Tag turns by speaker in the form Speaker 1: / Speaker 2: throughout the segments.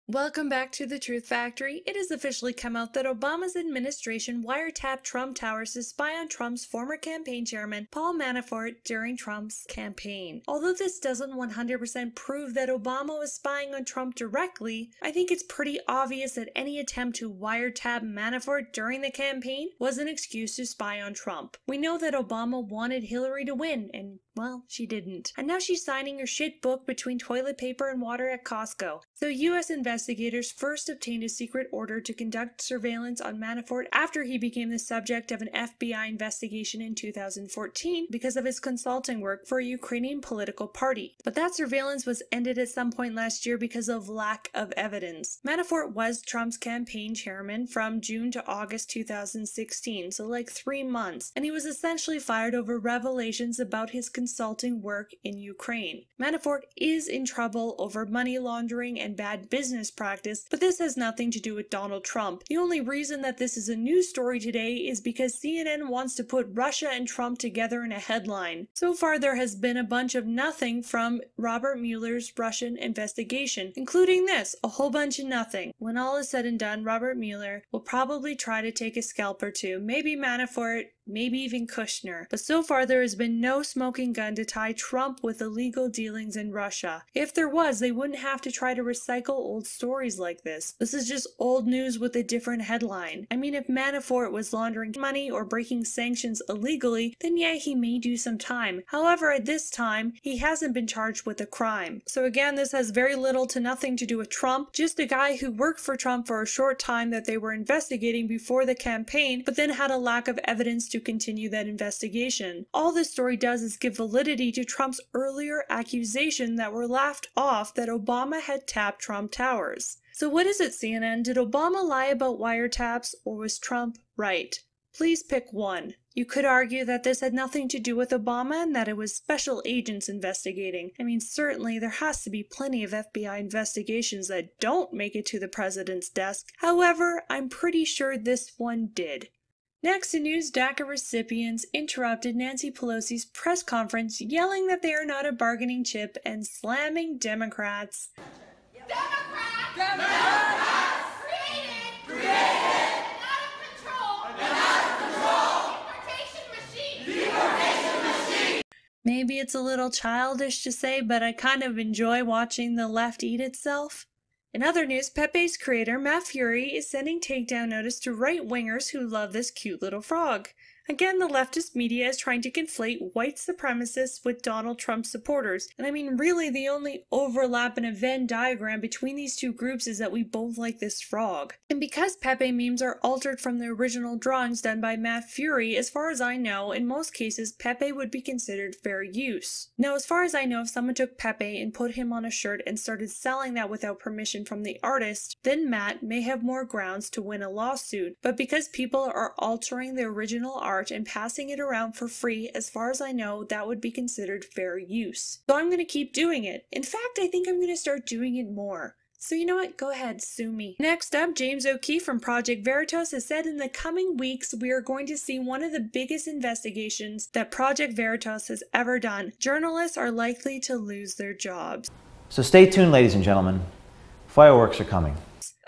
Speaker 1: Welcome back to the Truth Factory. It has officially come out that Obama's administration wiretapped Trump Towers to spy on Trump's former campaign chairman, Paul Manafort, during Trump's campaign. Although this doesn't 100% prove that Obama was spying on Trump directly, I think it's pretty obvious that any attempt to wiretap Manafort during the campaign was an excuse to spy on Trump. We know that Obama wanted Hillary to win, and well, she didn't. And now she's signing her shit book between toilet paper and water at Costco. So U.S. investigators first obtained a secret order to conduct surveillance on Manafort after he became the subject of an FBI investigation in 2014 because of his consulting work for a Ukrainian political party. But that surveillance was ended at some point last year because of lack of evidence. Manafort was Trump's campaign chairman from June to August 2016, so like 3 months, and he was essentially fired over revelations about his consulting work in Ukraine. Manafort is in trouble over money laundering and bad business practice, but this has nothing to do with Donald Trump. The only reason that this is a news story today is because CNN wants to put Russia and Trump together in a headline. So far there has been a bunch of nothing from Robert Mueller's Russian investigation, including this, a whole bunch of nothing. When all is said and done, Robert Mueller will probably try to take a scalp or two, maybe Manafort, maybe even Kushner. But so far there has been no smoking gun to tie Trump with illegal dealings in Russia. If there was, they wouldn't have to try to recycle old stories like this. This is just old news with a different headline. I mean, if Manafort was laundering money or breaking sanctions illegally, then yeah, he may do some time. However, at this time, he hasn't been charged with a crime. So again, this has very little to nothing to do with Trump, just a guy who worked for Trump for a short time that they were investigating before the campaign, but then had a lack of evidence to continue that investigation. All this story does is give validity to Trump's earlier accusation that were laughed off that Obama had tapped Trump Towers. So what is it, CNN? Did Obama lie about wiretaps, or was Trump right? Please pick one. You could argue that this had nothing to do with Obama and that it was special agents investigating. I mean, certainly there has to be plenty of FBI investigations that don't make it to the president's desk. However, I'm pretty sure this one did. Next in news, DACA recipients interrupted Nancy Pelosi's press conference, yelling that they are not a bargaining chip and slamming Democrats.
Speaker 2: Democrats! Democrats! Created! And out of control! Deportation machine!
Speaker 1: Maybe it's a little childish to say, but I kind of enjoy watching the left eat itself. In other news, Pepe's creator, Matt Fury, is sending takedown notice to right-wingers who love this cute little frog. Again, the leftist media is trying to conflate white supremacists with Donald Trump supporters. And I mean, really, the only overlap in a Venn diagram between these two groups is that we both like this frog. And because Pepe memes are altered from the original drawings done by Matt Fury, as far as I know, in most cases, Pepe would be considered fair use. Now, as far as I know, if someone took Pepe and put him on a shirt and started selling that without permission from the artist, then Matt may have more grounds to win a lawsuit. But because people are altering the original art and passing it around for free, as far as I know, that would be considered fair use. So I'm going to keep doing it. In fact, I think I'm going to start doing it more. So you know what? Go ahead, sue me. Next up, James O'Keefe from Project Veritas has said in the coming weeks we are going to see one of the biggest investigations that Project Veritas has ever done. Journalists are likely to lose their jobs.
Speaker 3: So stay tuned, ladies and gentlemen. Fireworks are coming.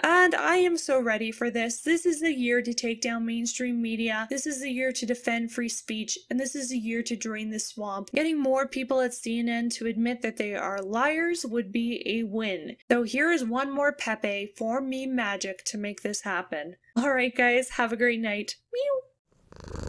Speaker 1: And I am so ready for this. This is the year to take down mainstream media. This is the year to defend free speech. And this is the year to drain the swamp. Getting more people at CNN to admit that they are liars would be a win. So here is one more Pepe for meme magic to make this happen. Alright guys, have a great night. Meow.